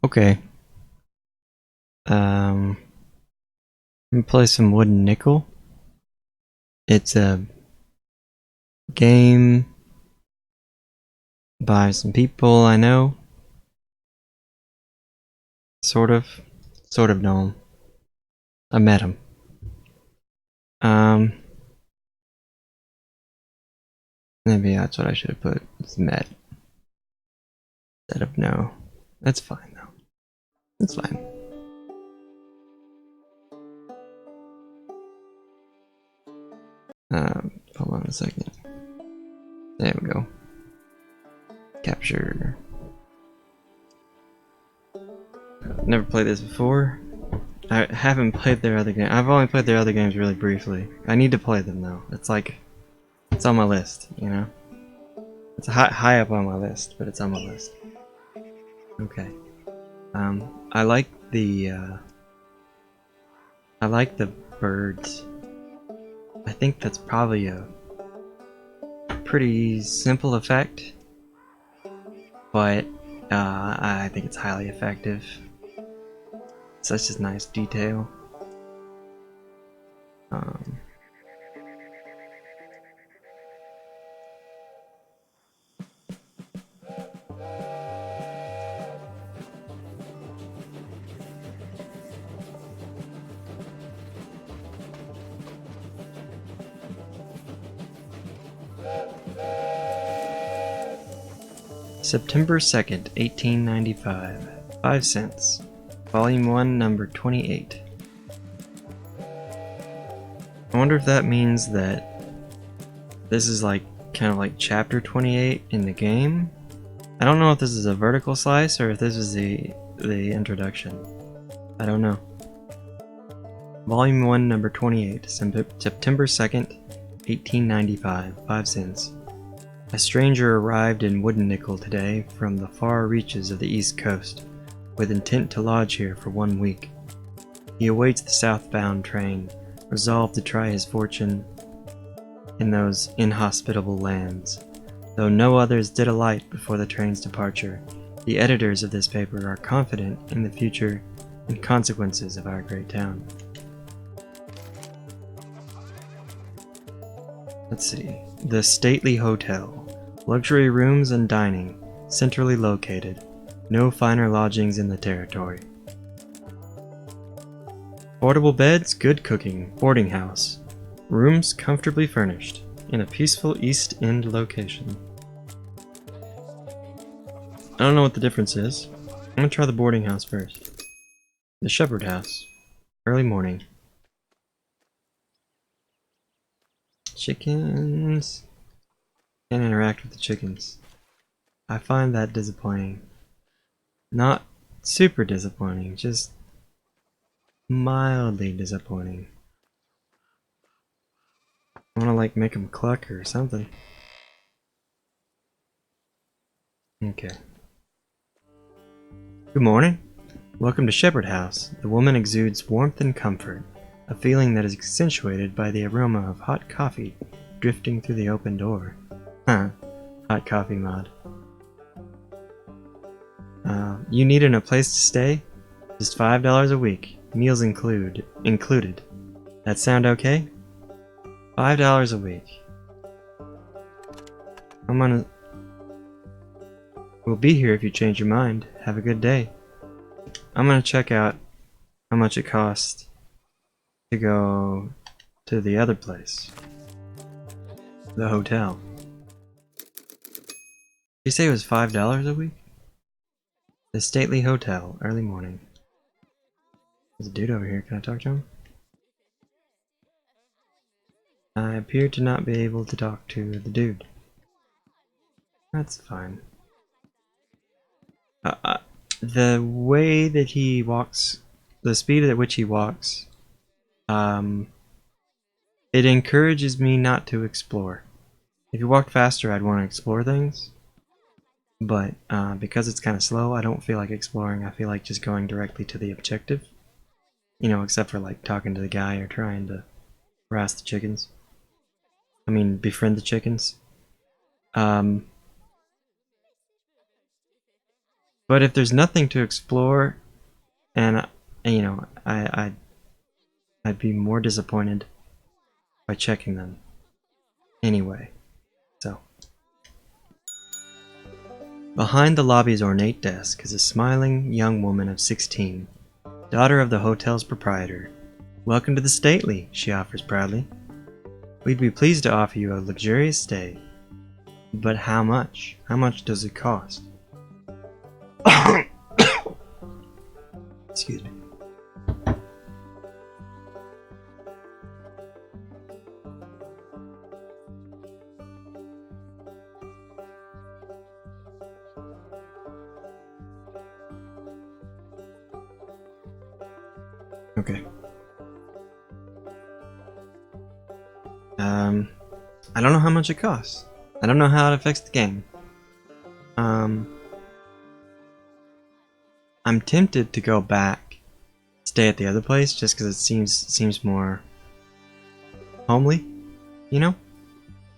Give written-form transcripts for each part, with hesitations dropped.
Okay. Let me play some Wooden Nickel. It's a game by some people I know. Sort of know them. I met them. Maybe that's what I should have put. It's met. Instead of no. That's fine though. That's fine. Hold on a second. There we go. Capture. Never played this before. I haven't played their other game. I've only played their other games really briefly. I need to play them though. It's like, it's on my list, you know? It's high up on my list, but it's on my list. Okay. I like the birds. I think that's probably a pretty simple effect, but I think it's highly effective. Such a nice detail. September 2nd, 1895. 5 cents. Volume 1, number 28. I wonder if that means that this is like kind of like chapter 28 in the game. I don't know if this is a vertical slice or if this is the introduction. I don't know. Volume 1, number 28, September 2nd, 1895, 5 cents. A stranger arrived in Wooden Nickel today from the far reaches of the East Coast, with intent to lodge here for 1 week. He awaits the southbound train, resolved to try his fortune in those inhospitable lands. Though no others did alight before the train's departure, the editors of this paper are confident in the future and consequences of our great town. Let's see. The Stately Hotel. Luxury rooms and dining, centrally located. No finer lodgings in the territory. Portable beds, good cooking, boarding house. Rooms comfortably furnished, in a peaceful East End location. I don't know what the difference is. I'm gonna try the boarding house first. The Shepherd House. Early morning. Chickens. Can't interact with the chickens. I find that disappointing. Not super disappointing, just mildly disappointing. I wanna like make them cluck or something. Okay. Good morning. Welcome to Shepherd House. The woman exudes warmth and comfort, a feeling that is accentuated by the aroma of hot coffee drifting through the open door. Huh. Hot coffee mod. You needing a place to stay? Just $5 a week. Meals included. That sound okay? $5 a week. We'll be here if you change your mind. Have a good day. I'm gonna check out how much it costs to go to the other place. The hotel. Did you say it was $5 a week? The Stately Hotel, early morning. There's a dude over here, can I talk to him? I appear to not be able to talk to the dude. That's fine. The way that he walks, the speed at which he walks, it encourages me not to explore. If you walked faster, I'd want to explore things. But because it's kind of slow, I don't feel like exploring. I feel like just going directly to the objective. You know, except for like talking to the guy or trying to harass the chickens. I mean, befriend the chickens. But But if there's nothing to explore, and you know, I'd be more disappointed by checking them anyway. So, behind the lobby's ornate desk is a smiling young woman of 16, daughter of the hotel's proprietor. "Welcome to the Stately," she offers proudly. "We'd be pleased to offer you a luxurious stay. But how much? How much does it cost?" Excuse me. Okay. I don't know how much it costs. I don't know how it affects the game. I'm tempted to go back, stay at the other place, just because it seems more homely, you know?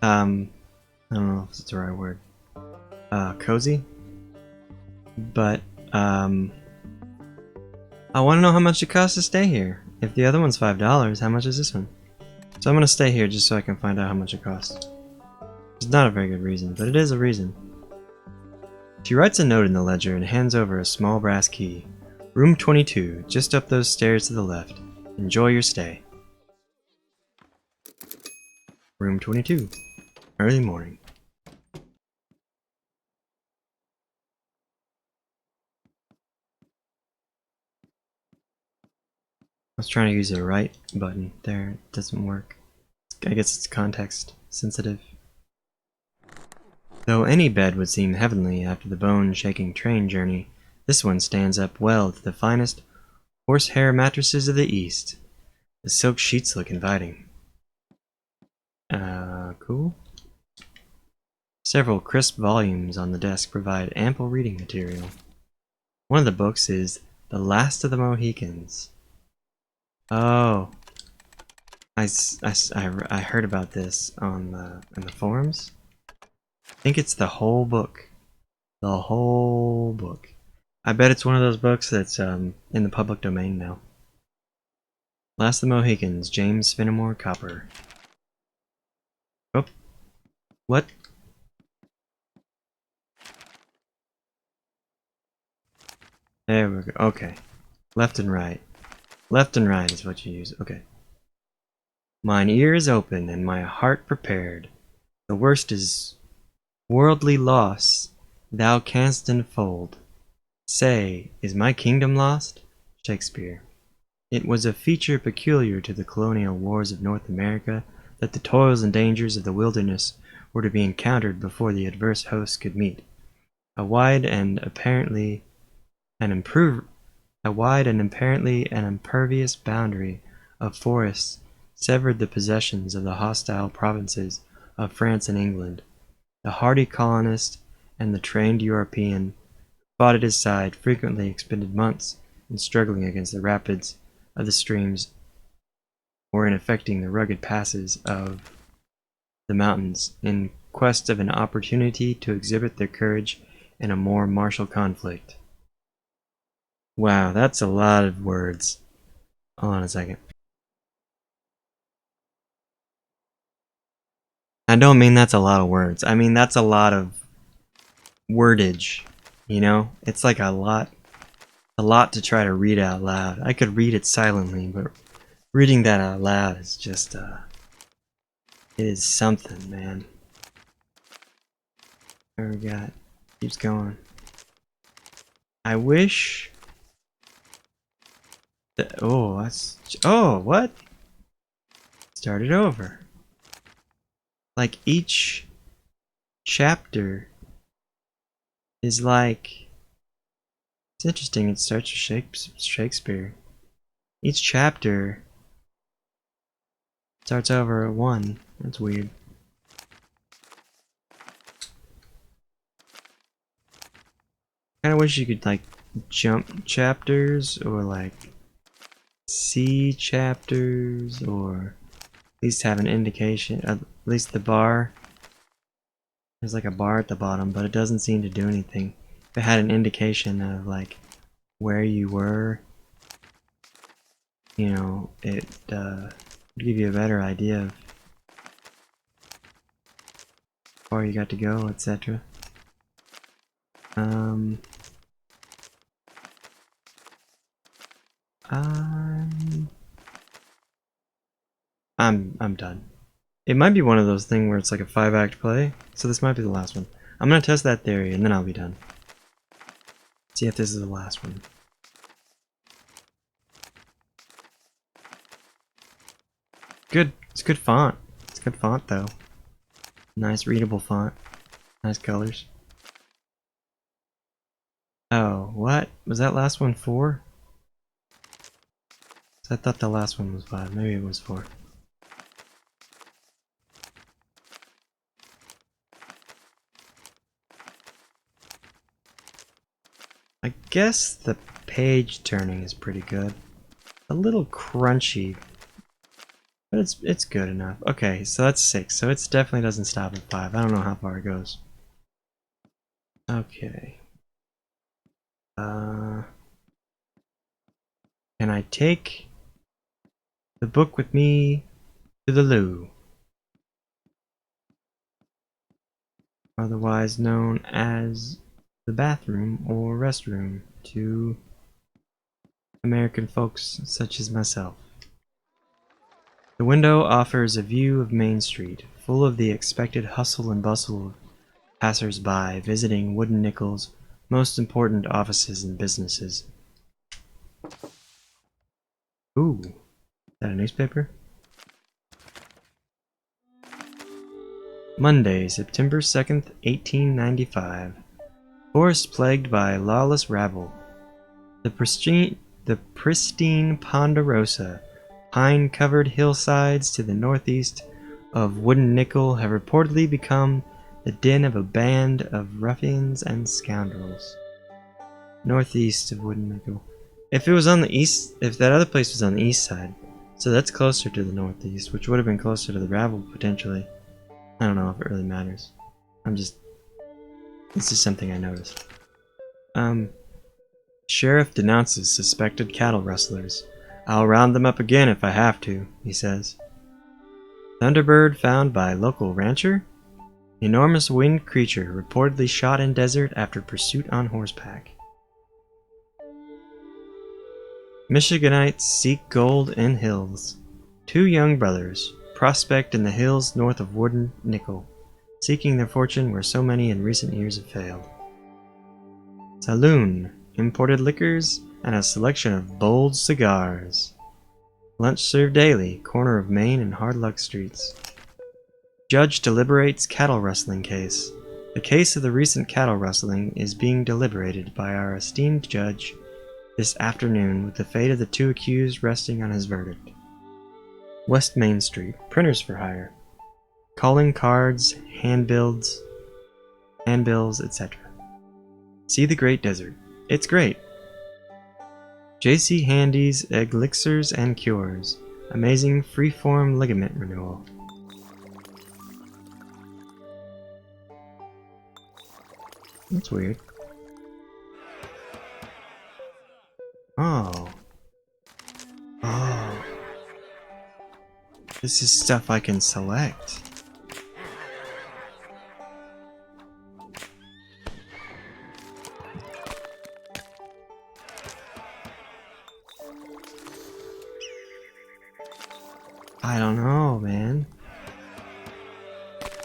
I don't know if it's the right word. Cozy? But, I want to know how much it costs to stay here. If the other one's $5, how much is this one? So I'm gonna stay here just so I can find out how much it costs. It's not a very good reason, but it is a reason. She writes a note in the ledger and hands over a small brass key. "Room 22, just up those stairs to the left. Enjoy your stay." Room 22. Early morning. I was trying to use the right button there, it doesn't work. I guess it's context sensitive. Though any bed would seem heavenly after the bone-shaking train journey, this one stands up well to the finest horsehair mattresses of the East. The silk sheets look inviting. Cool. Several crisp volumes on the desk provide ample reading material. One of the books is The Last of the Mohicans. Oh. I heard about this on in the forums. I think it's the whole book. The whole book. I bet it's one of those books that's in the public domain now. Last of the Mohicans, James Fenimore Copper. Oh. What? There we go. Okay. Left and right. Left and right is what you use. Okay. "Mine ear is open and my heart prepared. The worst is worldly loss thou canst enfold. Say, is my kingdom lost?" Shakespeare. It was a feature peculiar to the colonial wars of North America that the toils and dangers of the wilderness were to be encountered before the adverse hosts could meet. A wide and apparently an impervious boundary of forests severed the possessions of the hostile provinces of France and England. The hardy colonist and the trained European who fought at his side frequently expended months in struggling against the rapids of the streams or in effecting the rugged passes of the mountains in quest of an opportunity to exhibit their courage in a more martial conflict. Wow, that's a lot of words. Hold on a second. I don't mean that's a lot of words. I mean that's a lot of wordage. You know? It's like a lot to try to read out loud. I could read it silently, but reading that out loud is just it is something, man. There we got. Keeps going. I wish that, oh, that's, oh, what? Start it over. Like each chapter is like, it's interesting, it starts with Shakespeare. Each chapter starts over at 1. That's weird. Kinda wish you could like jump chapters or like see chapters or at least have an indication, at least the bar. There's like a bar at the bottom, but it doesn't seem to do anything. it had an indication of like where you were, you know, it would give you a better idea of where you got to go, etc. I'm done. It might be one of those things where it's like a 5-act play, so this might be the last one. I'm gonna test that theory and then I'll be done. See if this is the last one. Good. It's good font. It's good font though. Nice readable font. Nice colors. Oh, what? Was that last one 4? I thought the last one was 5. Maybe it was 4. I guess the page turning is pretty good. A little crunchy, but it's good enough. Okay, so that's 6. So it definitely doesn't stop at 5. I don't know how far it goes. Okay. Can I take the book with me to the loo? Otherwise known as the bathroom or restroom to American folks such as myself. The window offers a view of Main Street, full of the expected hustle and bustle of passers-by visiting Wooden Nickel's most important offices and businesses. Ooh, is that a newspaper? Monday, September 2nd, 1895. Forest plagued by lawless rabble. The pristine Ponderosa, pine-covered hillsides to the northeast of Wooden Nickel have reportedly become the den of a band of ruffians and scoundrels. Northeast of Wooden Nickel. If it was on the east, if that other place was on the east side, so that's closer to the northeast, which would have been closer to the rabble potentially. I don't know if it really matters. This is something I noticed. Sheriff denounces suspected cattle rustlers. I'll round them up again if I have to, he says. Thunderbird found by local rancher? Enormous winged creature reportedly shot in desert after pursuit on horseback. Michiganites seek gold in hills. 2 young brothers prospect in the hills north of Wooden Nickel, seeking their fortune where so many in recent years have failed. Saloon, imported liquors, and a selection of bold cigars. Lunch served daily, corner of Main and Hard Luck Streets. Judge deliberates cattle rustling case. The case of the recent cattle rustling is being deliberated by our esteemed judge this afternoon, with the fate of the 2 accused resting on his verdict. West Main Street, printers for hire. Calling cards, handbills, etc. See the Great Desert. It's great. J.C. Handy's Elixirs and Cures. Amazing freeform ligament renewal. That's weird. Oh. Oh. This is stuff I can select. I don't know, man.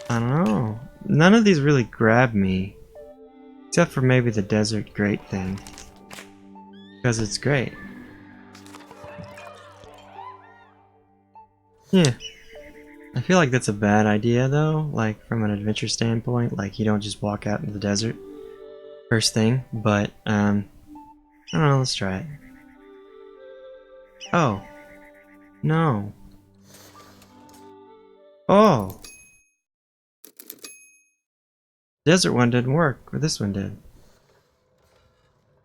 I don't know. None of these really grab me. Except for maybe the Desert Great thing. Because it's great. Yeah. I feel like that's a bad idea though, like from an adventure standpoint, like you don't just walk out into the desert first thing, but I don't know, let's try it. Oh. No. Oh. Desert one didn't work, but this one did.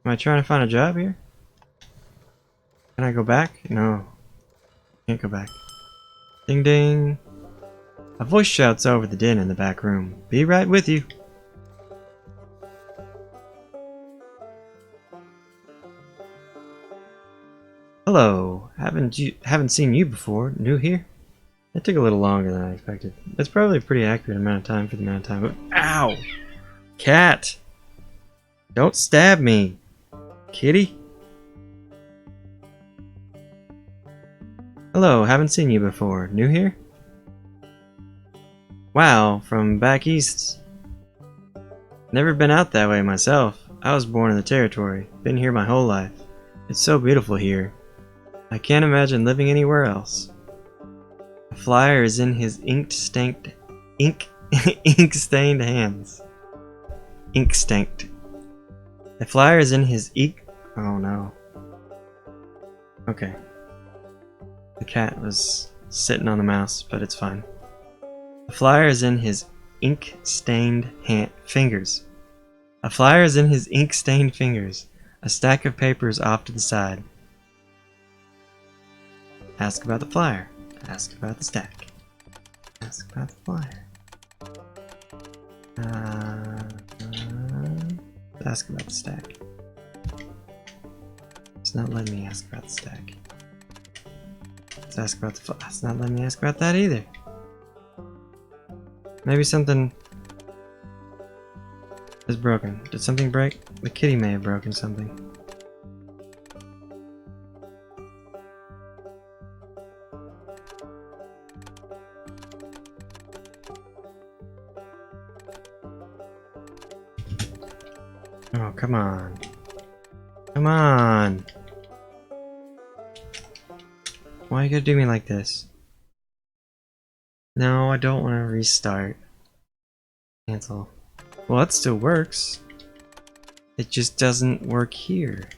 Am I trying to find a job here? Can I go back? No. Can't go back. Ding ding. A voice shouts over the din in the back room. Be right with you. haven't seen you before. New here? That took a little longer than I expected. That's probably a pretty accurate amount of time for the amount of time. But ow! Cat! Don't stab me! Kitty? Hello, haven't seen you before. New here? Wow, from back east. Never been out that way myself. I was born in the territory. Been here my whole life. It's so beautiful here. I can't imagine living anywhere else. A flyer is in his ink-stained hands. Ink-stained. The flyer is in his oh no. Okay. The cat was sitting on the mouse, but it's fine. The flyer is in his ink-stained fingers. A flyer is in his ink-stained fingers. A stack of papers off to the side. Ask about the flyer. Ask about the stack. Ask about the flyer. Ask about the stack. It's not letting me ask about the stack. Let's ask about the flyer. It's not letting me ask about that either. Maybe something is broken. Did something break? The kitty may have broken something. Oh, come on. Come on! Why you gotta do me like this? No, I don't want to restart. Cancel. Well, that still works. It just doesn't work here.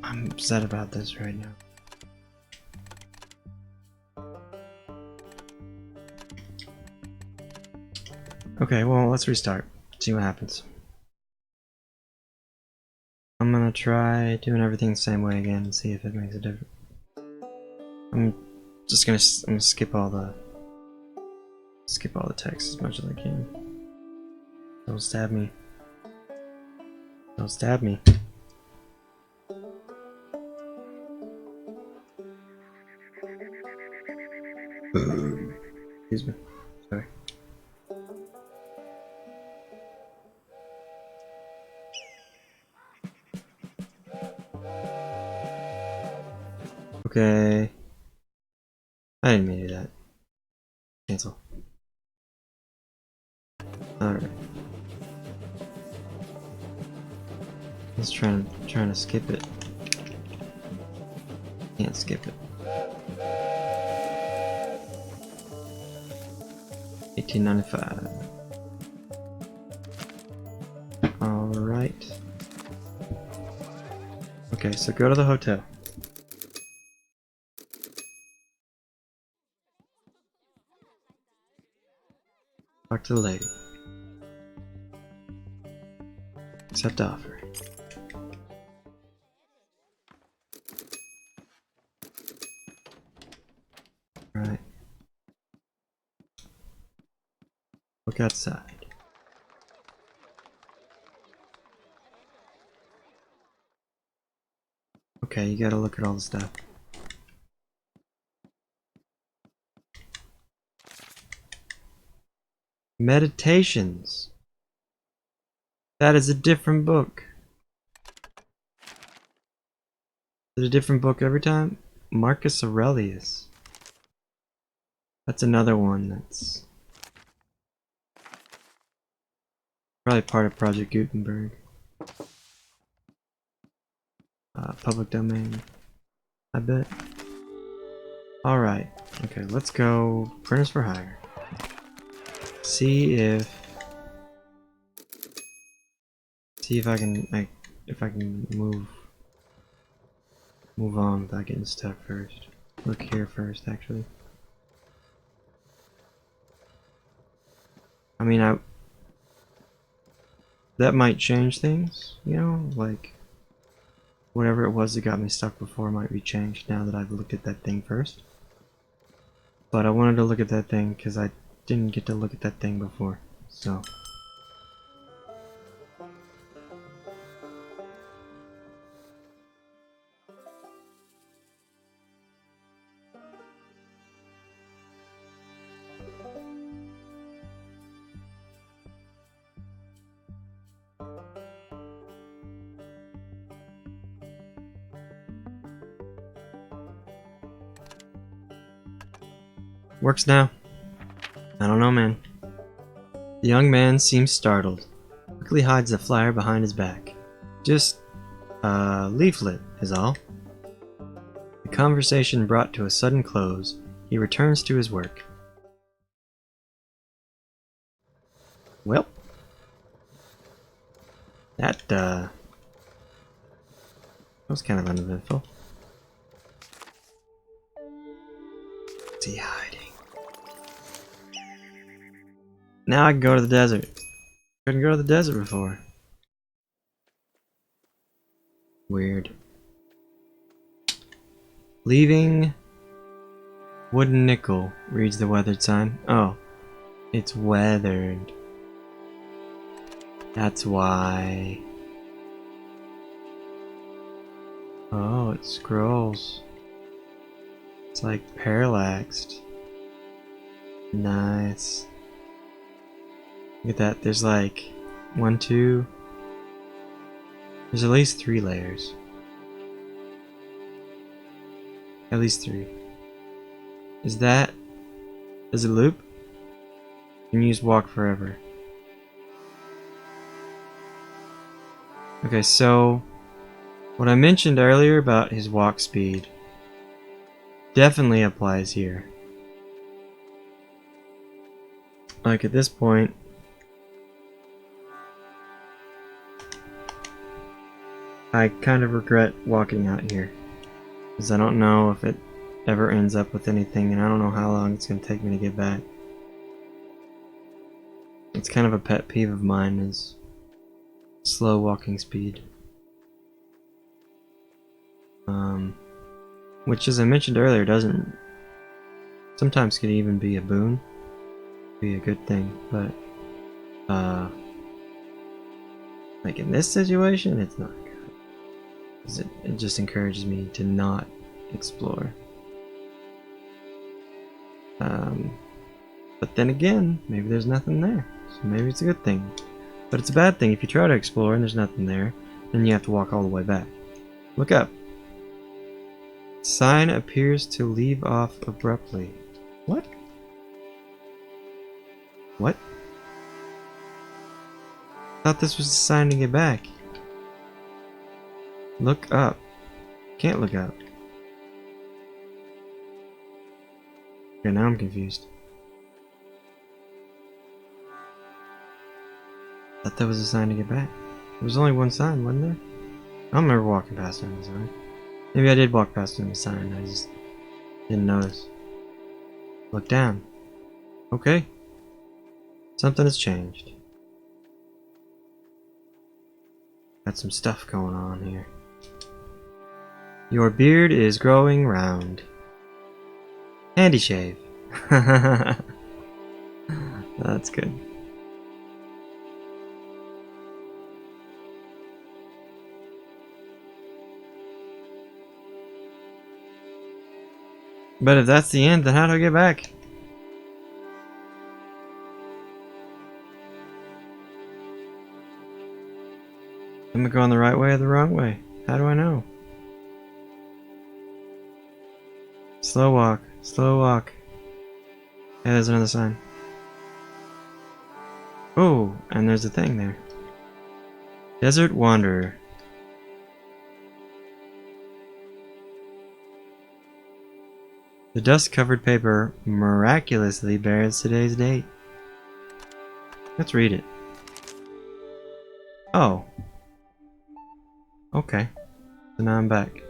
I'm upset about this right now. Okay, well, let's restart. See what happens. I'm gonna try doing everything the same way again and see if it makes a difference. I'm gonna skip all the text as much as I can. Don't stab me. Don't stab me. Excuse me. Sorry. Okay. I didn't mean to do that. Cancel. Alright. Let's trying to skip it. Can't skip it. 1895. Alright. Okay, so go to the hotel. Talk to the lady. Accept offer. Right. Look outside. Okay, you gotta look at all the stuff. Meditations. That is a different book. Is it a different book every time? Marcus Aurelius. That's another one that's probably part of Project Gutenberg. Public domain, I bet. Alright, okay, let's go printers for hire. See if I can move on without getting stuck first. Look here first, actually. I mean, that might change things, you know, like whatever it was that got me stuck before might be changed now that I've looked at that thing first. But I wanted to look at that thing because I didn't get to look at that thing before, so. Works now. I don't know, man. The young man seems startled. Quickly hides the flyer behind his back. Just a leaflet is all. The conversation brought to a sudden close. He returns to his work. Well, that was kind of uneventful. What's he hiding? Now I can go to the desert. Couldn't go to the desert before. Weird. Leaving wooden nickel, reads the weathered sign. Oh, it's weathered. That's why. Oh, it scrolls. It's like parallaxed. Nice. Look at that. There's like 1, 2. There's at least 3 layers. At least 3. Is that... Does it loop? You can use walk forever. Okay, so... What I mentioned earlier about his walk speed definitely applies here. Like at this point... I kind of regret walking out here. Because I don't know if it ever ends up with anything, and I don't know how long it's going to take me to get back. It's kind of a pet peeve of mine, is slow walking speed. Which, as I mentioned earlier, doesn't... Sometimes could even be a boon. Be a good thing, but... like in this situation, it's not good. 'Cause it just encourages me to not explore. But then again, maybe there's nothing there. So maybe it's a good thing. But it's a bad thing if you try to explore and there's nothing there, then you have to walk all the way back. Look up. Sign appears to leave off abruptly. What? What? Thought this was a sign to get back. Look up. Can't look up. Okay, now I'm confused. Thought that was a sign to get back. There was only one sign, wasn't there? I don't remember walking past any sign. Maybe I did walk past any sign, I just didn't notice. Look down. Okay. Something has changed. Got some stuff going on here. Your beard is growing round. Handy shave. That's good. But if that's the end, then how do I get back? Am I going the right way or the wrong way? How do I know? Slow walk. Slow walk. Yeah, there's another sign. Oh, and there's a thing there. Desert Wanderer. The dust-covered paper miraculously bears today's date. Let's read it. Oh. Okay. So now I'm back.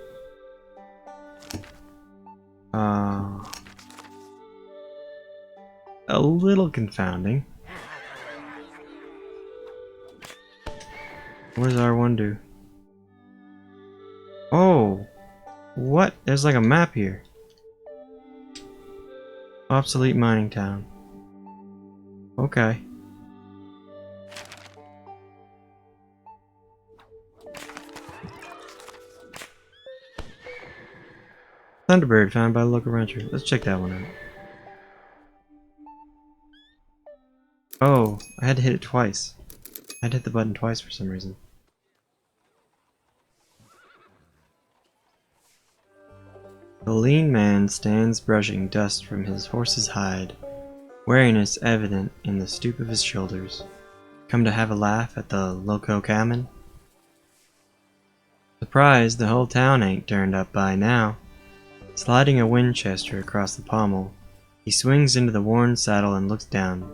A little confounding. What does R1 do? Oh! What? There's like a map here. Obsolete mining town. Okay. Thunderbird found by the local rancher. Let's check that one out. Oh, I had to hit it twice. I had to hit the button twice for some reason. A lean man stands brushing dust from his horse's hide, weariness evident in the stoop of his shoulders. Come to have a laugh at the loco cowman? Surprised the whole town ain't turned up by now. Sliding a Winchester across the pommel, he swings into the worn saddle and looks down.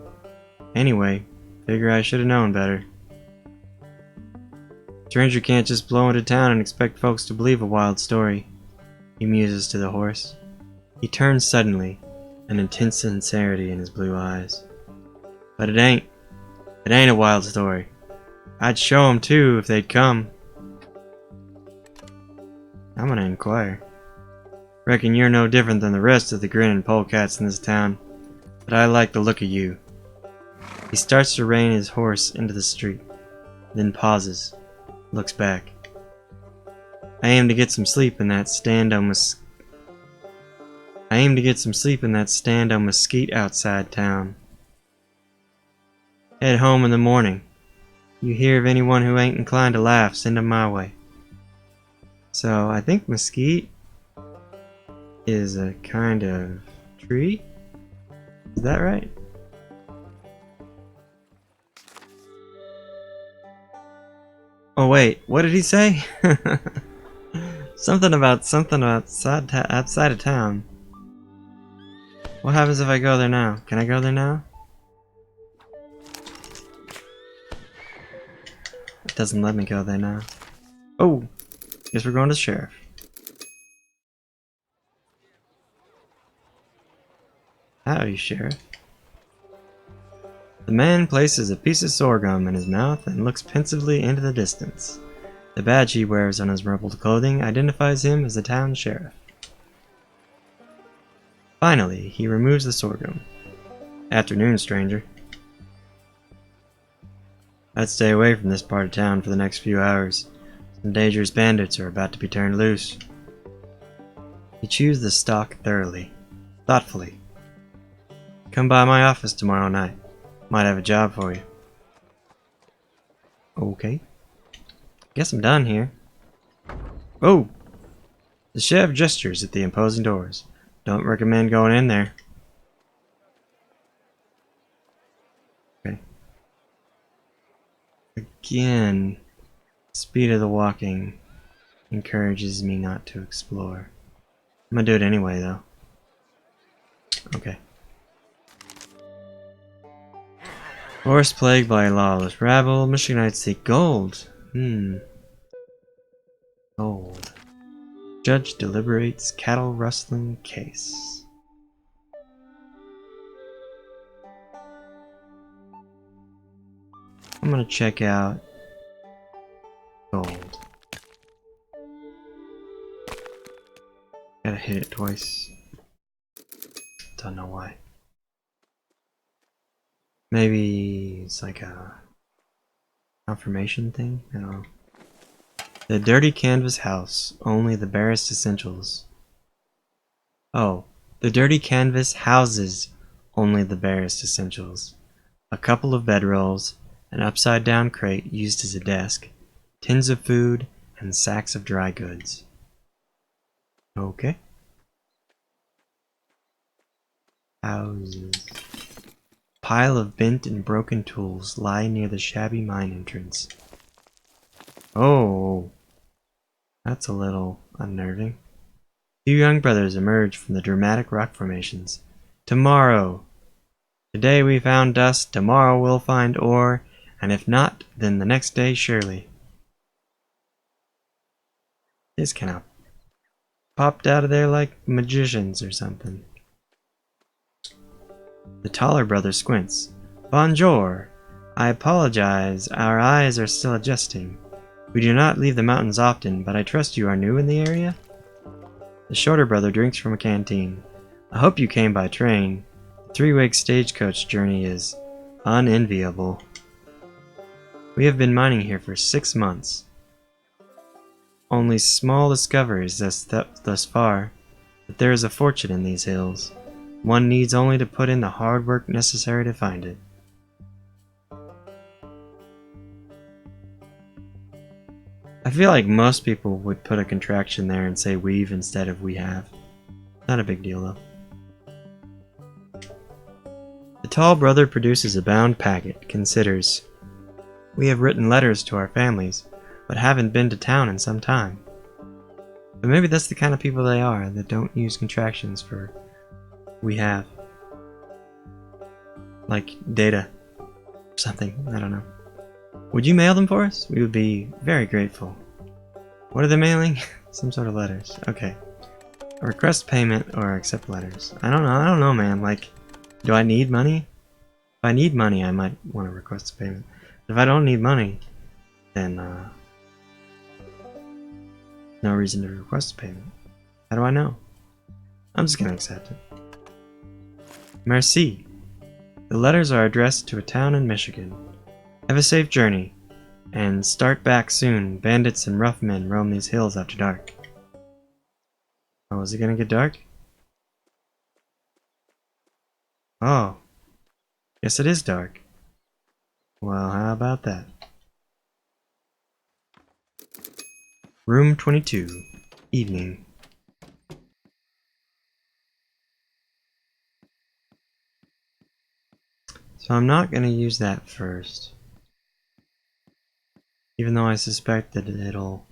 Anyway, figure I should have known better. Stranger can't just blow into town and expect folks to believe a wild story, he muses to the horse. He turns suddenly, an intense sincerity in his blue eyes. But it ain't a wild story. I'd show 'em too if they'd come. I'm gonna inquire. Reckon you're no different than the rest of the grinning polecats in this town, but I like the look of you. He starts to rein his horse into the street, then pauses, looks back. I aim to get some sleep in that stand on mesquite outside town. Head home in the morning. You hear of anyone who ain't inclined to laugh, send 'em my way. So I think mesquite is a kind of tree? Is that right? Oh wait, what did he say? Something about outside of town. What happens if I go there now? Can I go there now? It doesn't let me go there now. Oh, guess we're going to the sheriff. Howdy, Sheriff. The man places a piece of sorghum in his mouth and looks pensively into the distance. The badge he wears on his rumpled clothing identifies him as the town sheriff. Finally, he removes the sorghum. Afternoon, stranger. I'd stay away from this part of town for the next few hours. Some dangerous bandits are about to be turned loose. He chews the stalk thoroughly, thoughtfully. Come by my office tomorrow night. Might have a job for you. Okay. Guess I'm done here. Oh! The sheriff gestures at the imposing doors. Don't recommend going in there. Okay. Again, speed of the walking encourages me not to explore. I'm gonna do it anyway, though. Okay. Forest plagued by lawless rabble, Michiganites seek gold. Gold. Judge deliberates cattle rustling case. I'm gonna check out gold. Gotta hit it twice. Don't know why. Maybe it's like a confirmation thing? I don't know. The dirty canvas house, only the barest essentials. Oh, the dirty canvas houses only the barest essentials. A couple of bedrolls, an upside-down crate used as a desk, tins of food, and sacks of dry goods. Okay. Houses. Pile of bent and broken tools lie near the shabby mine entrance. Oh, that's a little unnerving. Two young brothers emerge from the dramatic rock formations. Tomorrow. Today we found dust, tomorrow we'll find ore, and if not, then the next day surely. They just kind of popped out of there like magicians or something. The taller brother squints. Bonjour. I apologize, our eyes are still adjusting. We do not leave the mountains often, but I trust you are new in the area? The shorter brother drinks from a canteen. I hope you came by train. The 3-week stagecoach journey is unenviable. We have been mining here for 6 months. Only small discoveries thus far, but there is a fortune in these hills. One needs only to put in the hard work necessary to find it. I feel like most people would put a contraction there and say we've instead of we have. Not a big deal, though. The tall brother produces a bound packet, considers. We have written letters to our families, but haven't been to town in some time. But maybe that's the kind of people they are, that don't use contractions for we have. Like data. Or something, I don't know. Would you mail them for us? We would be very grateful. What are they mailing? Some sort of letters. Okay. A request payment or accept letters. I don't know, man. Like, do I need money? If I need money, I might want to request a payment. If I don't need money, then no reason to request a payment. How do I know? I'm just gonna accept it. Merci. The letters are addressed to a town in Michigan. Have a safe journey, and start back soon. Bandits and rough men roam these hills after dark. Oh, is it gonna get dark? Oh. Yes, it is dark. Well, how about that? Room 22. Evening. So I'm not gonna use that first. Even though I suspect that I'll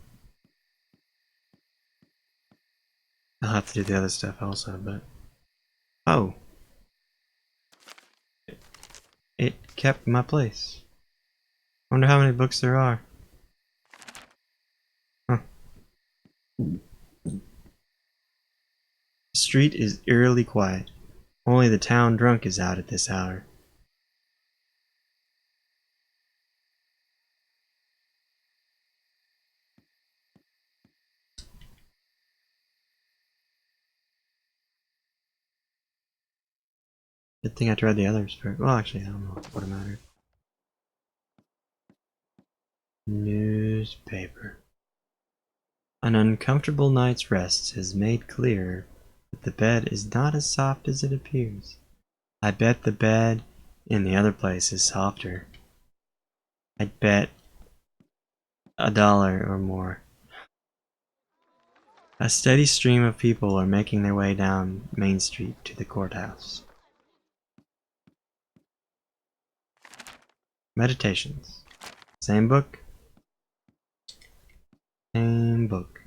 have to do the other stuff also, but... Oh! It kept my place. Wonder how many books there are. Huh. The street is eerily quiet. Only the town drunk is out at this hour. Good thing I tried the others first. Well, actually, I don't know what it mattered. Newspaper. An uncomfortable night's rest has made clear that the bed is not as soft as it appears. I bet the bed in the other place is softer. I'd bet $1 or more. A steady stream of people are making their way down Main Street to the courthouse. Meditations. Same book. Same book.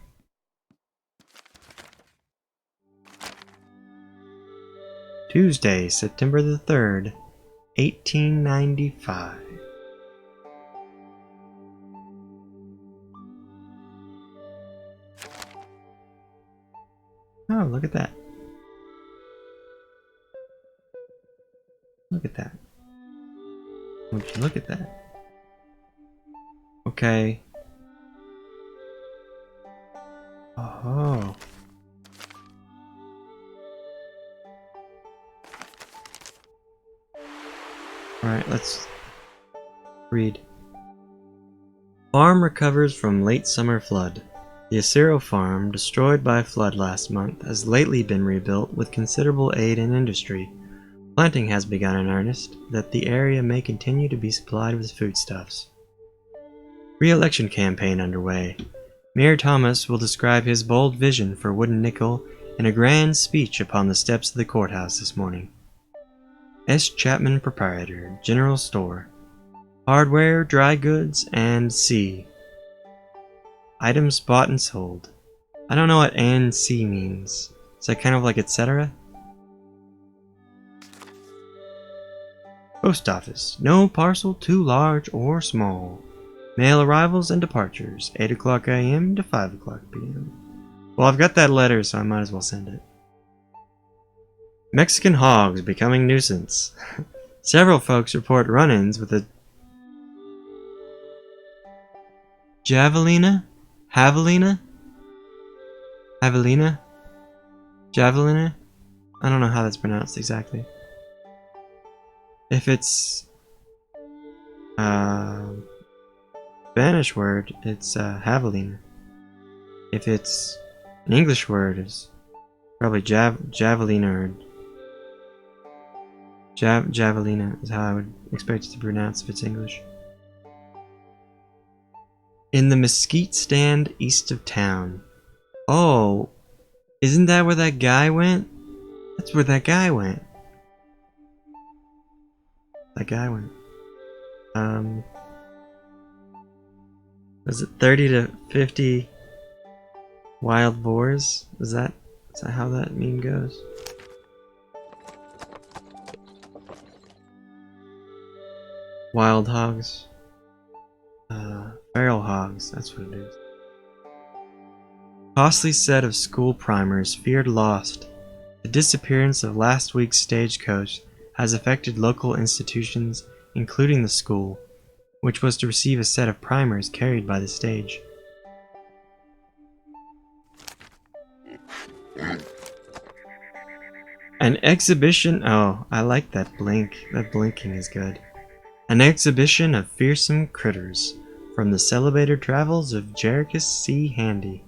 Tuesday, September the 3rd, 1895. Oh, look at that. Look at that. Would you look at that? Okay. Oh. Alright, let's read. Farm recovers from late summer flood. The Acero farm, destroyed by flood last month, has lately been rebuilt with considerable aid in industry. Planting has begun in earnest, that the area may continue to be supplied with foodstuffs. Re-election campaign underway. Mayor Thomas will describe his bold vision for Wooden Nickel in a grand speech upon the steps of the courthouse this morning. S. Chapman Proprietor, General Store. Hardware, dry goods, and C. Items bought and sold. I don't know what and C means. Is that kind of like etc.? Post office. No parcel too large or small. Mail arrivals and departures. 8 o'clock a.m. to 5 o'clock p.m. Well, I've got that letter, so I might as well send it. Mexican hogs becoming nuisance. Several folks report run-ins with a javelina? Javelina? Javelina? I don't know how that's pronounced exactly. If it's Spanish word, it's javelina. If it's an English word, it's probably javelina or javelina is how I would expect it to pronounce if it's English. In the mesquite stand east of town. Oh, Isn't that where that guy went? That's where that guy went. That guy went. Was it 30 to 50 wild boars? Is that how that meme goes? Wild hogs. Feral hogs, that's what it is. Costly set of school primers feared lost. The disappearance of last week's stagecoach has affected local institutions, including the school, which was to receive a set of primers carried by the stage. An exhibition. Oh, I like that blink. That blinking is good. An exhibition of fearsome critters from the celebrated travels of Jericus C. Handy.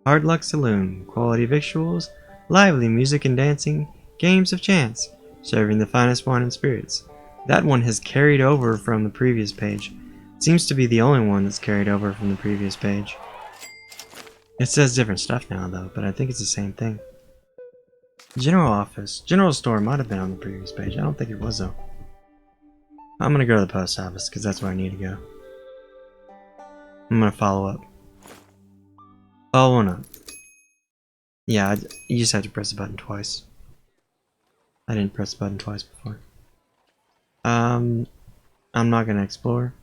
Hard Luck Saloon, quality victuals, lively music and dancing, games of chance, serving the finest wine and spirits. That one has carried over from the previous page. It seems to be the only one that's carried over from the previous page. It says different stuff now though, but I think it's the same thing. General office. General store might have been on the previous page. I don't think it was though. I'm gonna go to the post office because that's where I need to go. I'm gonna follow up. Following up. Yeah, you just have to press the button twice. I didn't press the button twice before. I'm not gonna explore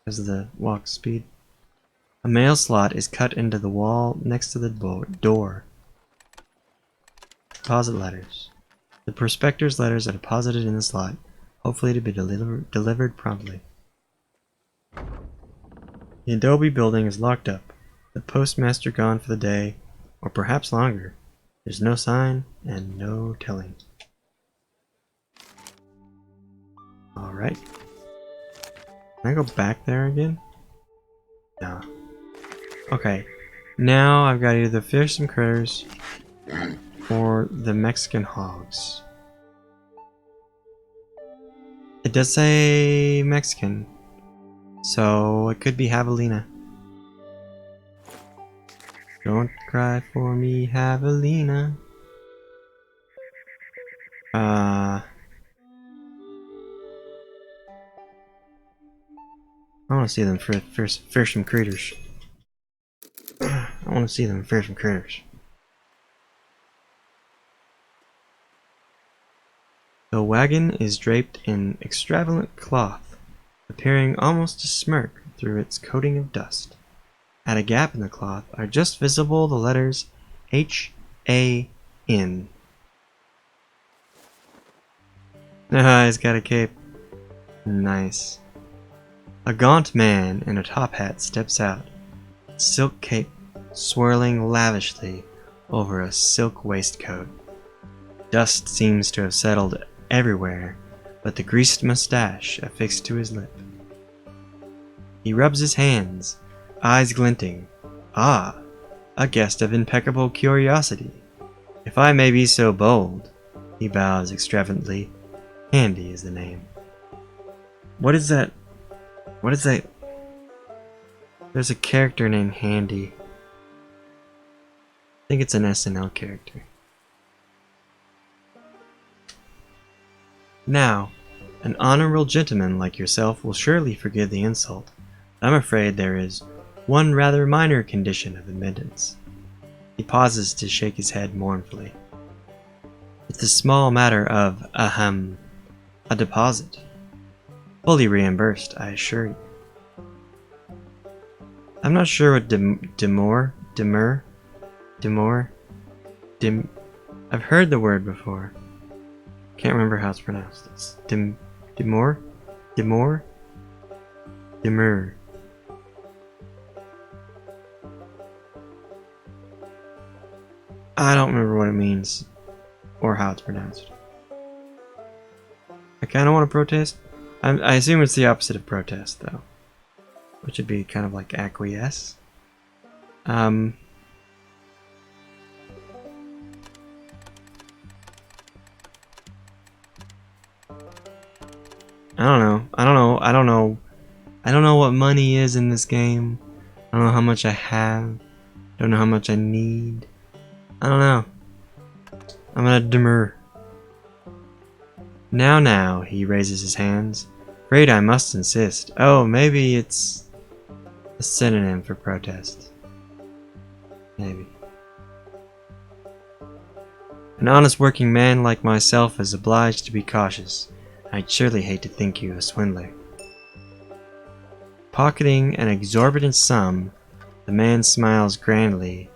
because of the walk speed. A mail slot is cut into the wall next to the door. Deposit letters. The prospector's letters are deposited in the slot, hopefully to be delivered promptly. The Adobe building is locked up. The postmaster gone for the day, or perhaps longer. There's no sign and no telling. Alright. Can I go back there again? No. Okay. Now I've got either fearsome critters or the Mexican hogs. It does say Mexican, so it could be javelina. Don't cry for me, javelina. I want to see them fearsome critters. I want to see them fearsome critters. The wagon is draped in extravagant cloth, appearing almost to smirk through its coating of dust. At a gap in the cloth are just visible the letters H-A-N. Ah, he's got a cape. Nice. A gaunt man in a top hat steps out, silk cape swirling lavishly over a silk waistcoat. Dust seems to have settled everywhere but the greased mustache affixed to his lip. He rubs his hands, eyes glinting. Ah, a guest of impeccable curiosity. If I may be so bold, he bows extravagantly. Handy is the name. What is that? What is that? There's a character named Handy. I think it's an SNL character. Now, an honorable gentleman like yourself will surely forgive the insult. I'm afraid there is one rather minor condition of admittance. He pauses to shake his head mournfully. It's a small matter of, a deposit. Fully reimbursed, I assure you. I'm not sure what I've heard the word before. Can't remember how it's pronounced. It's demur. I don't remember what it means or how it's pronounced. I kind of want to protest. I assume it's the opposite of protest, though, which would be kind of like acquiesce. I don't know what money is in this game. I don't know how much I have. I don't know how much I need. I don't know. I'm gonna demur. Now, he raises his hands. Afraid I must insist. Oh, maybe it's a synonym for protest. Maybe. An honest working man like myself is obliged to be cautious. I'd surely hate to think you a swindler. Pocketing an exorbitant sum, the man smiles grandly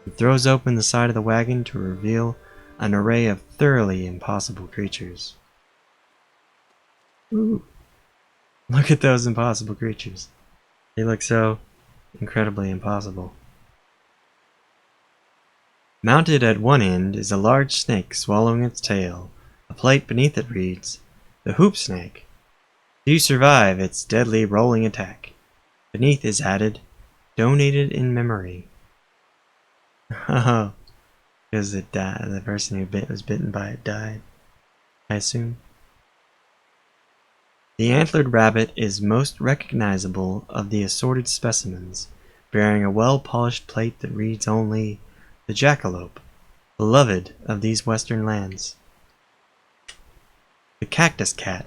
and throws open the side of the wagon to reveal an array of thoroughly impossible creatures. Ooh. Look at those impossible creatures. They look so incredibly impossible. Mounted at one end is a large snake swallowing its tail. A plate beneath it reads, "The Hoop Snake. Do you survive its deadly rolling attack?" Beneath is added, "Donated in memory." Oh, because it died. The person who was bitten by it died, I assume. The antlered rabbit is most recognizable of the assorted specimens, bearing a well-polished plate that reads only, "The jackalope, beloved of these western lands." The cactus cat,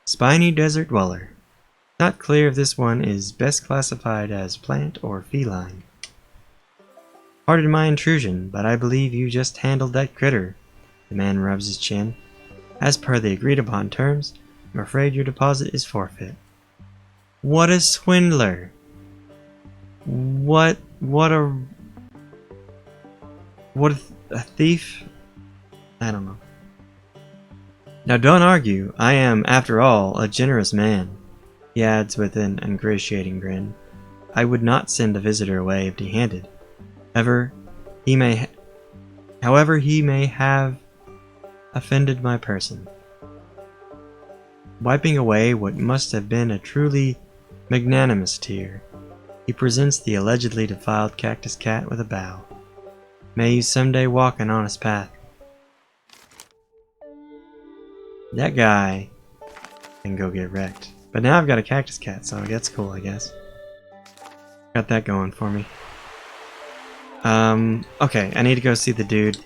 spiny desert dweller. Not clear if this one is best classified as plant or feline. Pardon my intrusion, but I believe you just handled that critter. The man rubs his chin. As per the agreed upon terms, I'm afraid your deposit is forfeit. What a swindler! What a thief? I don't know. Now don't argue, I am, after all, a generous man. He adds with an ingratiating grin. I would not send a visitor away empty-handed. However, he may have offended my person. Wiping away what must have been a truly magnanimous tear, he presents the allegedly defiled cactus cat with a bow. May you someday walk an honest path. That guy can go get wrecked. But now I've got a cactus cat, so that's cool, I guess. Got that going for me. Okay, I need to go see the dude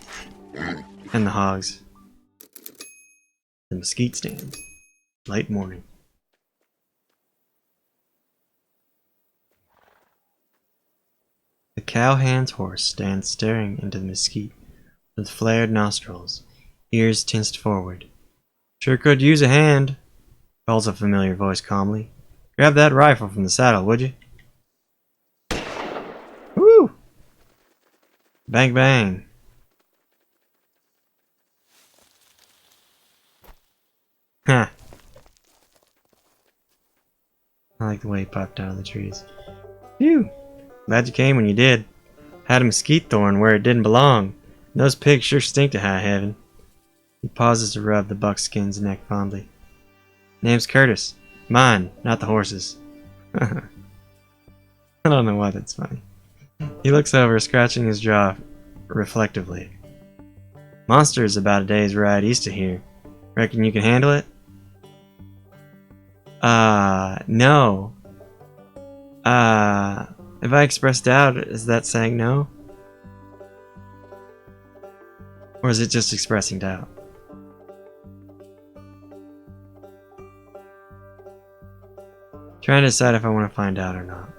and the hogs. The mesquite stand. Late morning. The cowhand's horse stands staring into the mesquite with flared nostrils, ears tensed forward. Sure could use a hand, calls a familiar voice calmly. Grab that rifle from the saddle, would you? Woo! Bang bang. Ha! I like the way he popped out of the trees. Phew! Glad you came when you did. Had a mesquite thorn where it didn't belong. And those pigs sure stink to high heaven. He pauses to rub the buckskin's neck fondly. Name's Curtis. Mine, not the horse's. I don't know why that's funny. He looks over, scratching his jaw reflectively. Monster's about a day's ride east of here. Reckon you can handle it? No. If I express doubt, is that saying no? Or is it just expressing doubt? Trying to decide if I want to find out or not.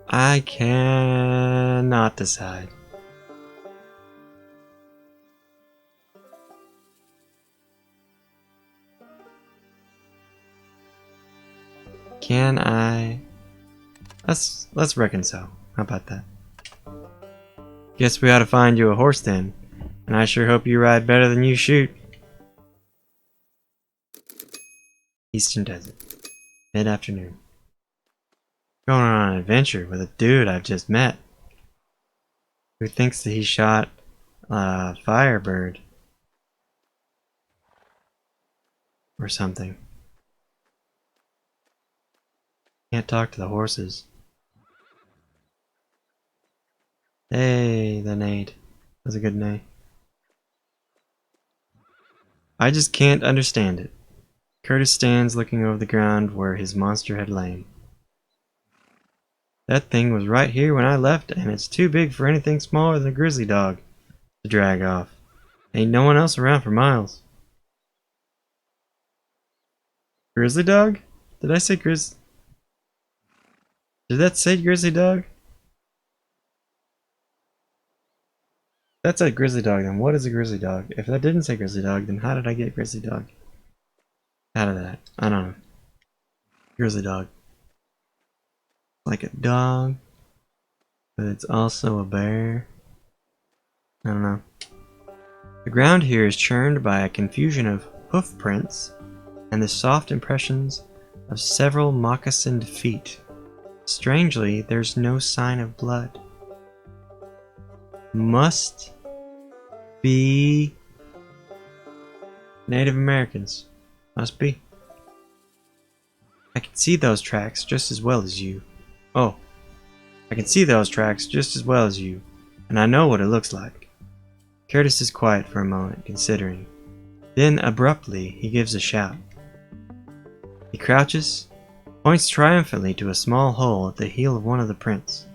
I cannot decide. Can I? Let's reconcile. How about that? Guess we ought to find you a horse then. And I sure hope you ride better than you shoot. Eastern Desert. Mid-afternoon. Going on an adventure with a dude I've just met. Who thinks that he shot a firebird. Or something. Can't talk to the horses. Hey, the neighed. That's a good neigh. I just can't understand it. Curtis stands looking over the ground where his monster had lain. That thing was right here when I left, and it's too big for anything smaller than a grizzly dog to drag off. Ain't no one else around for miles. Grizzly dog? Did I say Did that say grizzly dog? That's a grizzly dog, then what is a grizzly dog? If that didn't say grizzly dog, then how did I get grizzly dog out of that? I don't know. Grizzly dog. Like a dog, but it's also a bear. I don't know. The ground here is churned by a confusion of hoof prints and the soft impressions of several moccasined feet. Strangely, there's no sign of blood. Must be Native Americans. Must be. I can see those tracks just as well as you. Oh. I can see those tracks just as well as you, and I know what it looks like. Curtis is quiet for a moment, considering. Then, abruptly, he gives a shout. He crouches, points triumphantly to a small hole at the heel of one of the prints.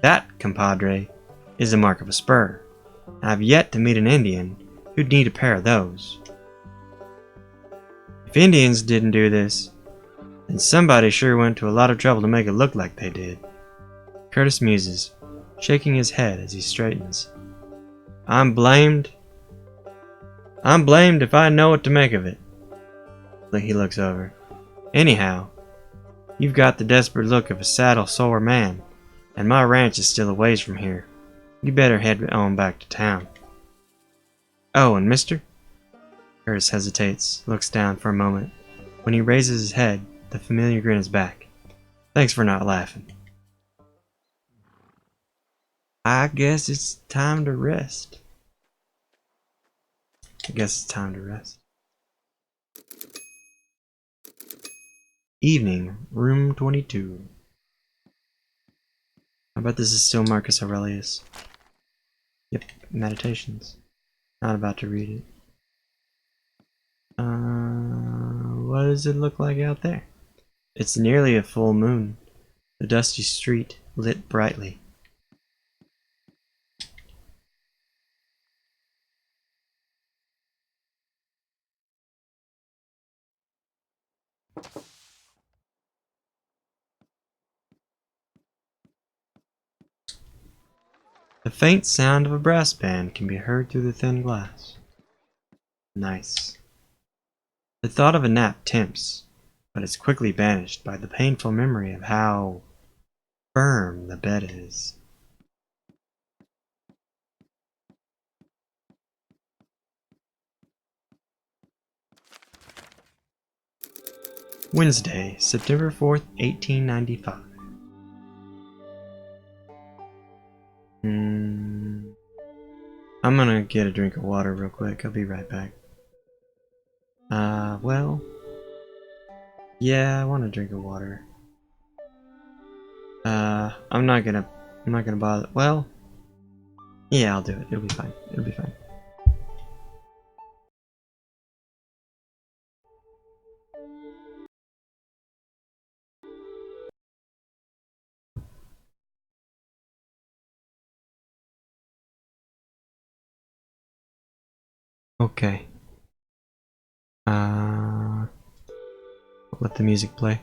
That, compadre, is the mark of a spur. I've yet to meet an Indian who'd need a pair of those. If Indians didn't do this, then somebody sure went to a lot of trouble to make it look like they did. Curtis muses, shaking his head as he straightens. I'm blamed if I know what to make of it. He looks over. Anyhow, you've got the desperate look of a saddle-sore man, and my ranch is still a ways from here. You better head on back to town. Oh, and mister? Curtis hesitates, looks down for a moment. When he raises his head, the familiar grin is back. Thanks for not laughing. I guess it's time to rest. Evening, room 22. I bet this is still Marcus Aurelius. Yep, Meditations. Not about to read it. What does it look like out there? It's nearly a full moon. The dusty street lit brightly. The faint sound of a brass band can be heard through the thin glass. Nice. The thought of a nap tempts, but is quickly banished by the painful memory of how firm the bed is. Wednesday, September 4th, 1895. I'm gonna get a drink of water real quick. I'll be right back. Well, yeah, I want a drink of water. I'm not gonna bother. Well, yeah, I'll do it. It'll be fine. It'll be fine. Okay. Let the music play.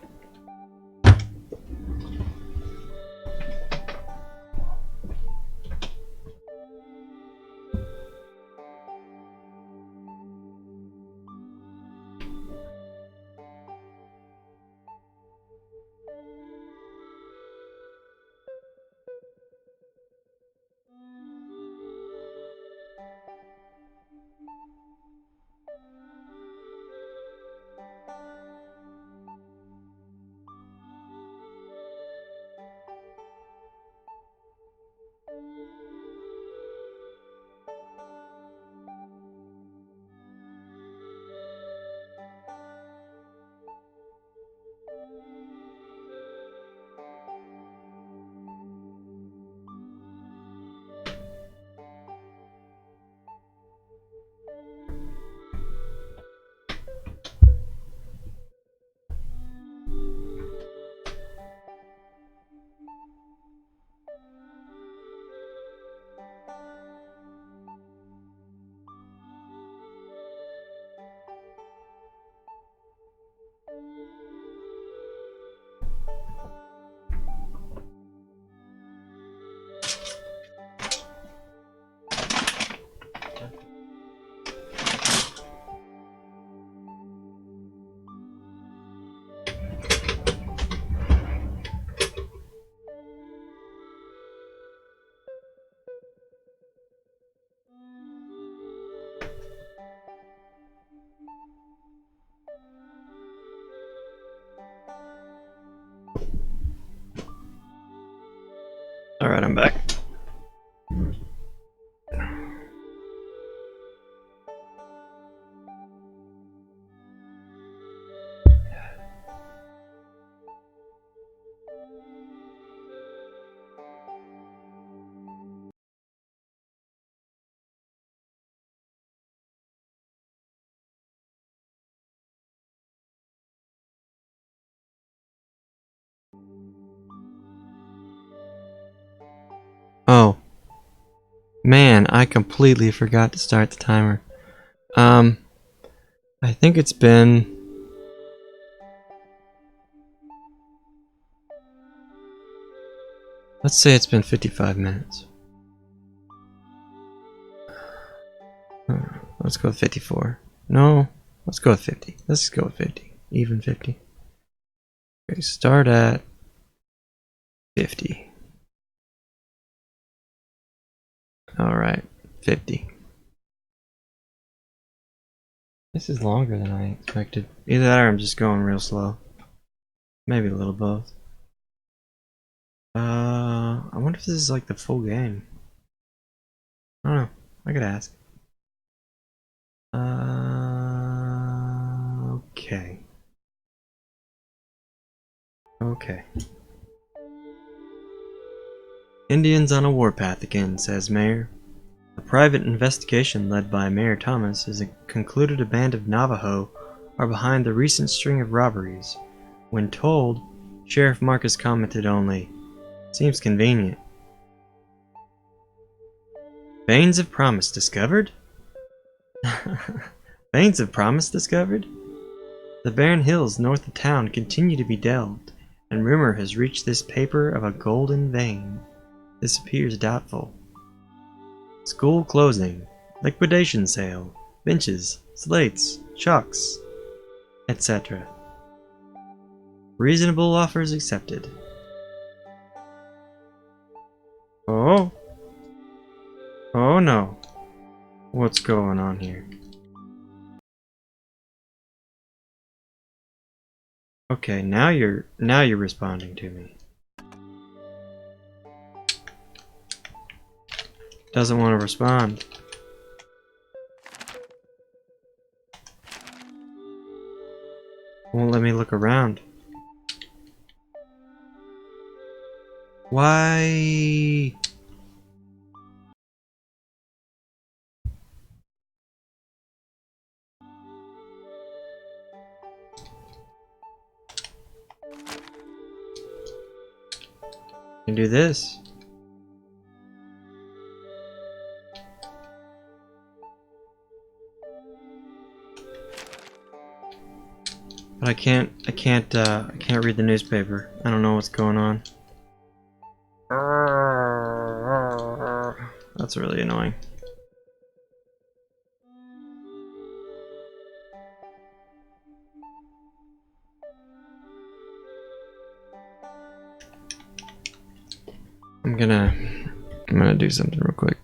Alright, I'm back. Oh. Man, I completely forgot to start the timer. I think it's been... Let's say it's been 55 minutes. Let's go with 54. No, let's go with 50. Let's go with 50. Even 50. Okay, start at 50. Alright, 50. This is longer than I expected. Either that or I'm just going real slow. Maybe a little both. I wonder if this is like the full game. I don't know. I could ask. Okay. Okay. Indians on a warpath again, says Mayor. A private investigation led by Mayor Thomas has concluded a band of Navajo are behind the recent string of robberies. When told, Sheriff Marcus commented only, "Seems convenient." Veins of promise discovered? Veins of promise discovered? The barren hills north of town continue to be delved, and rumor has reached this paper of a golden vein. This appears doubtful. School closing, liquidation sale, benches, slates, chalks, etc. Reasonable offers accepted. Oh? Oh no. What's going on here? Okay, now you're responding to me. Doesn't want to respond. Won't let me look around. Why? Can do this. But I can't read the newspaper. I don't know what's going on. That's really annoying. I'm gonna do something real quick.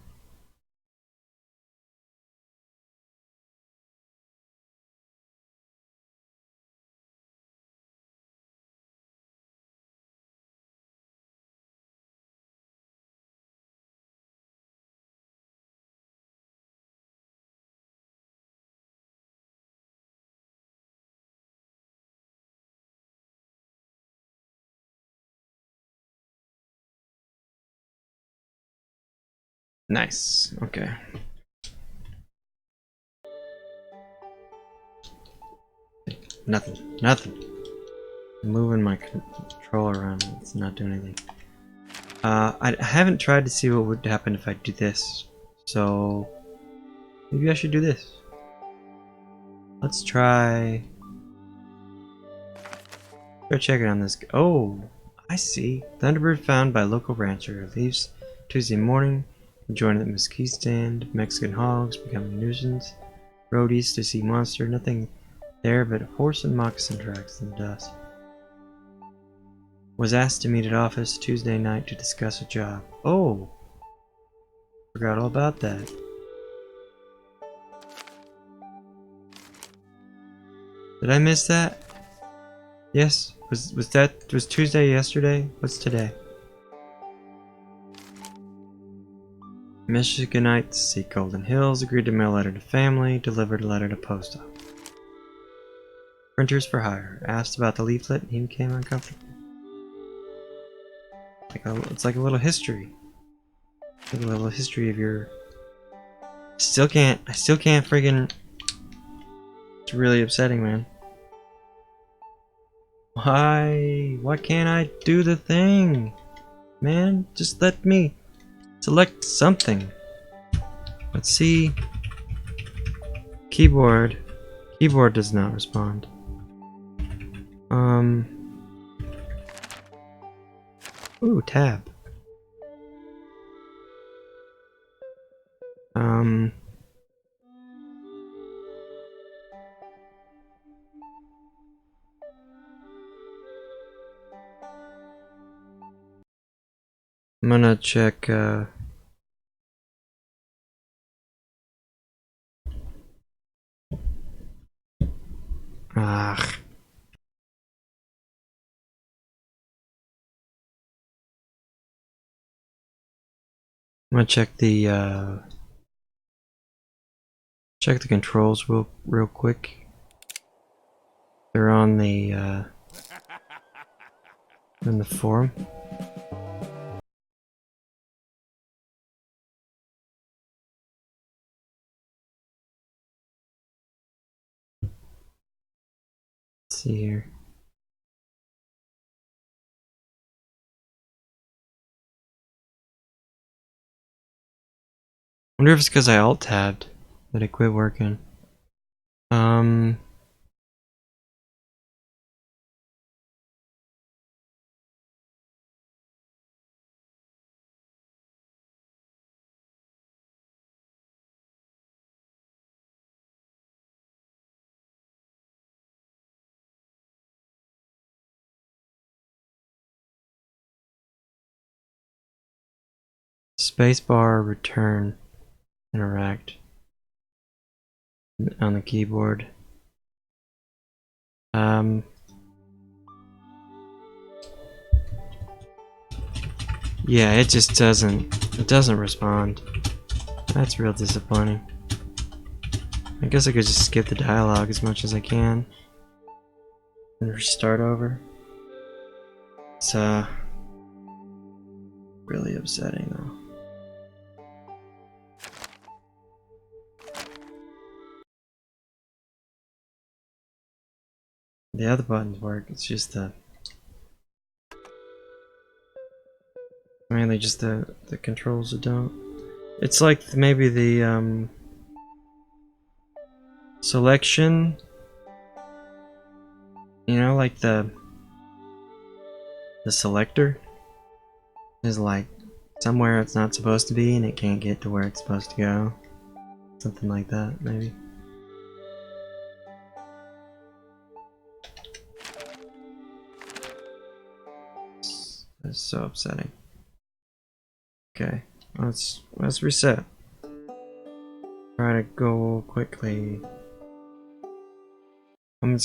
Nice. Okay. Nothing. Nothing. I'm moving my controller around. It's not doing anything. I haven't tried to see what would happen if I do this. So maybe I should do this. Let's try. Go check it on this. Oh, I see. Thunderbird found by local rancher. Leaves Tuesday morning. Joined at the mesquite stand. Mexican hogs becoming a nuisance. Rode east to see monster. Nothing there but horse and moccasin tracks in the dust. Was asked to meet at office Tuesday night to discuss a job. Oh, forgot all about that. Did I miss that? Yes. Was Tuesday yesterday? What's today? Michigonites seek Golden Hills, agreed to mail letter to family, delivered a letter to post office. Printers for hire. Asked about the leaflet and he became uncomfortable. It's like a little history. Like a little history of your... I still can't friggin... It's really upsetting, man. Why can't I do the thing? Man, just let me select something. Let's see. Keyboard. Keyboard does not respond. Ooh, tab. I'm gonna check, I'm gonna check the controls real quick. They're on the in the forum. Let's see here. I wonder if it's because I alt-tabbed that it quit working. Spacebar, return, interact on the keyboard. Yeah, it just doesn't respond. That's real disappointing. I guess I could just skip the dialogue as much as I can and restart over. It's really upsetting though. The other buttons work, it's just mainly just the controls that don't. It's like maybe the selection, you know, like the selector is like somewhere it's not supposed to be and it can't get to where it's supposed to go. Something like that, maybe. It's so upsetting. Okay, let's reset. Try to go quickly. I'm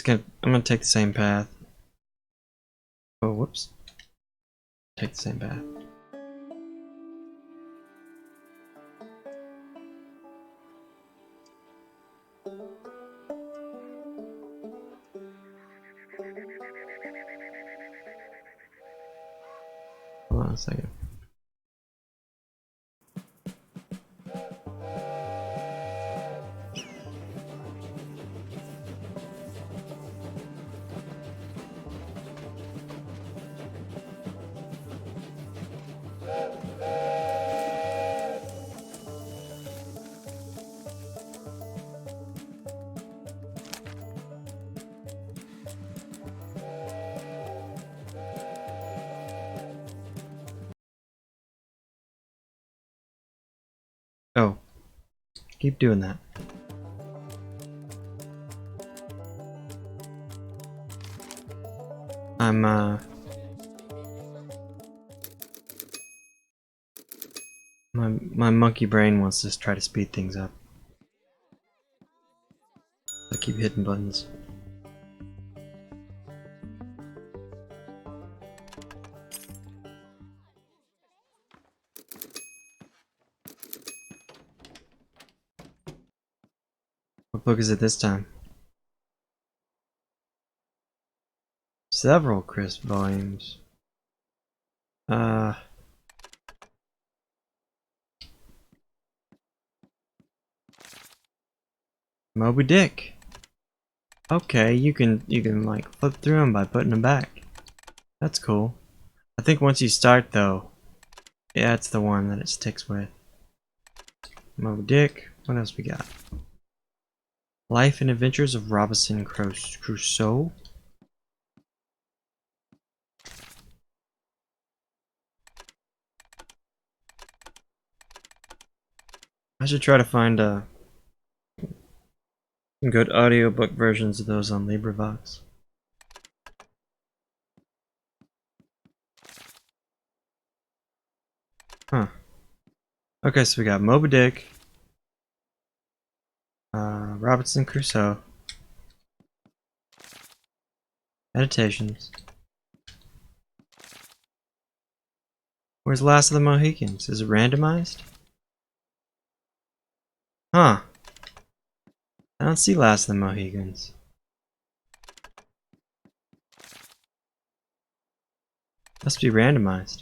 gonna take the same path. Oh, whoops. Take the same path. Hold on a second. Oh, keep doing that. My monkey brain wants to try to speed things up. I keep hitting buttons. What book is it this time? Several crisp volumes. Moby Dick. Okay, you can like flip through them by putting them back. That's cool. I think once you start though, yeah, it's the one that it sticks with. Moby Dick. What else we got? Life and Adventures of Robinson Crusoe. I should try to find good audiobook versions of those on LibriVox. Huh. Okay, so we got Moby Dick, Robinson Crusoe, Meditations. Where's Last of the Mohicans? Is it randomized? Huh. I don't see Last of the Mohicans. Must be randomized.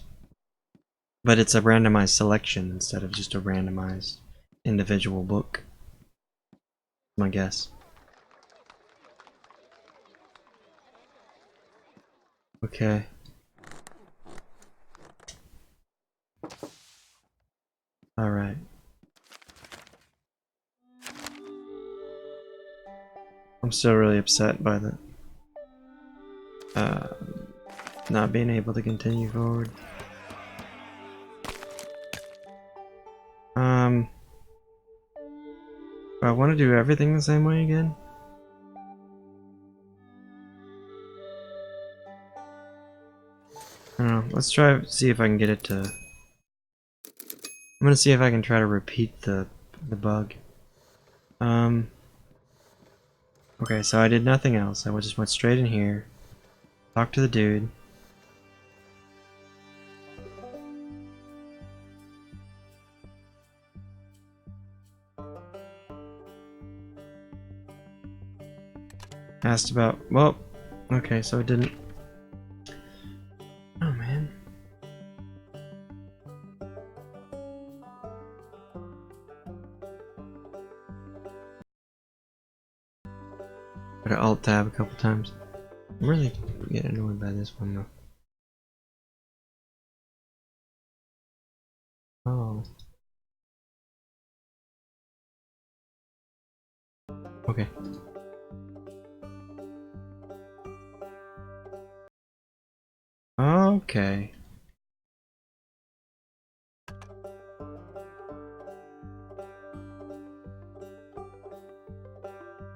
But it's a randomized selection instead of just a randomized individual book. My guess. Okay. Alright. I'm still really upset by the not being able to continue forward. Do I want to do everything the same way again? I don't know. Let's try see if I can get it to. I'm gonna see if I can try to repeat the bug. Okay, so I did nothing else. I just went straight in here, talked to the dude. Asked about. Well, okay, so it didn't. Oh man. I got Alt Tab a couple times. I'm really getting annoyed by this one though. Oh. Okay. Okay.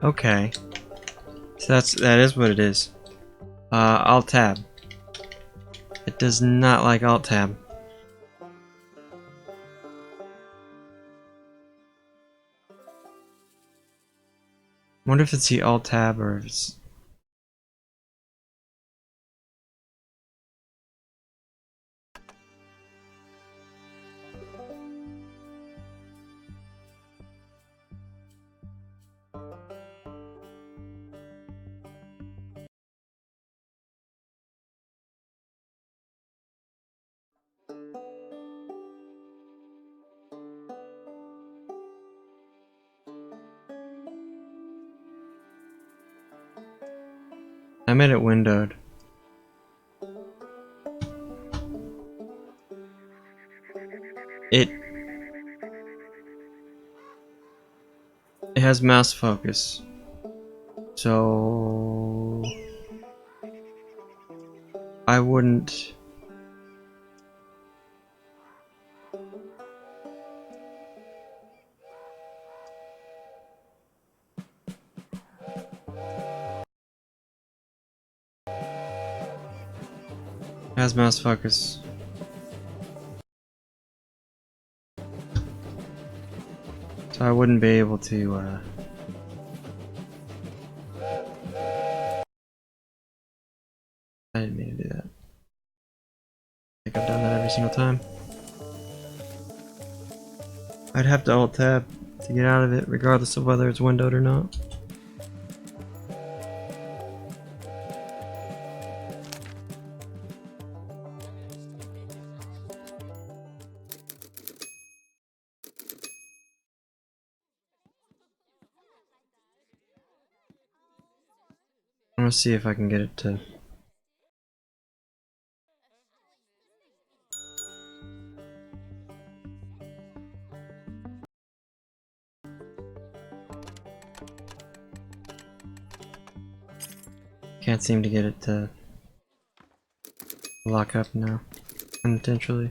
Okay. So that is what it is. Alt Tab. It does not like Alt Tab. Wonder if it's the Alt Tab or if it's. I made it windowed. It has mouse focus. So I wouldn't. Has mouse focus. So I wouldn't be able to I didn't mean to do that. I think I've done that every single time. I'd have to Alt Tab to get out of it, regardless of whether it's windowed or not. I'm gonna see if I can get it to... Can't seem to get it to lock up now, unintentionally.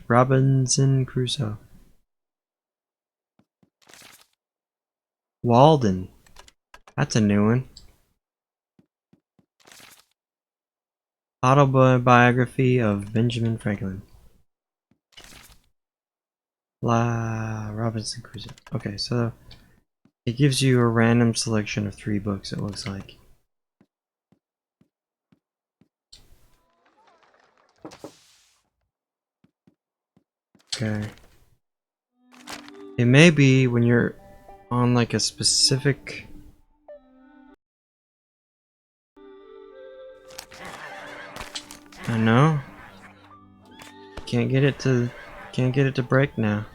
Robinson Crusoe. Walden. That's a new one. Autobiography of Benjamin Franklin. Robinson Crusoe. Okay, so it gives you a random selection of 3 books, it looks like. Okay. It may be when you're on like a specific... I know. Can't get it to break now.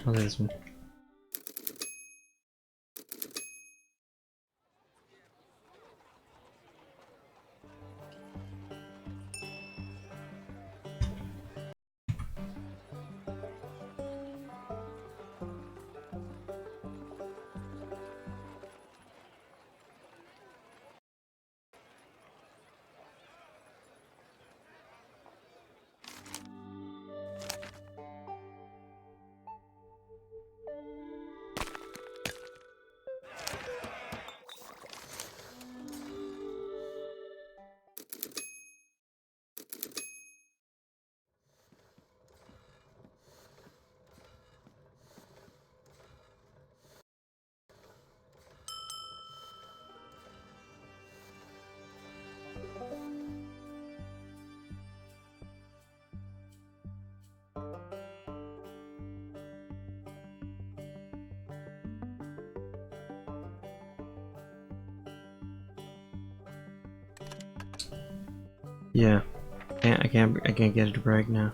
I'll do this one. Yeah. I can't get it to break now.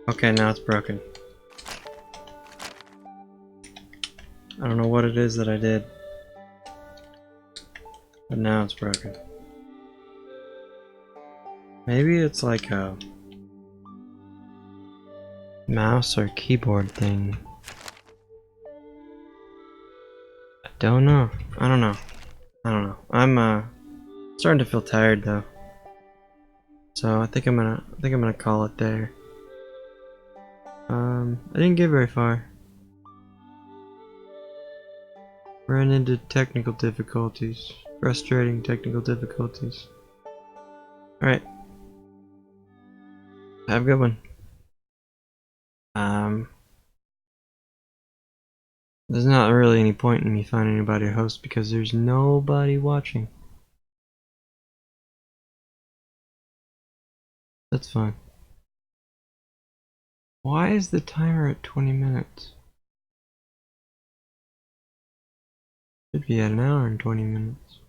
Okay, now it's broken. I don't know what it is that I did, but now it's broken. Maybe it's like a mouse or keyboard thing. I don't know. I don't know. I'm starting to feel tired though. So I think I'm gonna call it there. I didn't get very far. Ran into technical difficulties. Frustrating technical difficulties. Alright. Have a good one. There's not really any point in me finding anybody to host because there's nobody watching. That's fine. Why is the timer at 20 minutes? Should be at an hour and 20 minutes.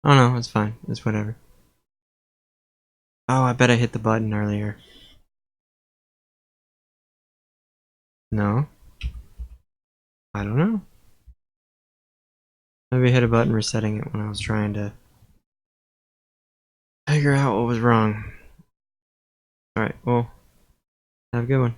Oh no, it's fine. It's whatever. Oh, I bet I hit the button earlier. No. I don't know. Maybe I hit a button resetting it when I was trying to figure out what was wrong. Alright, well, have a good one.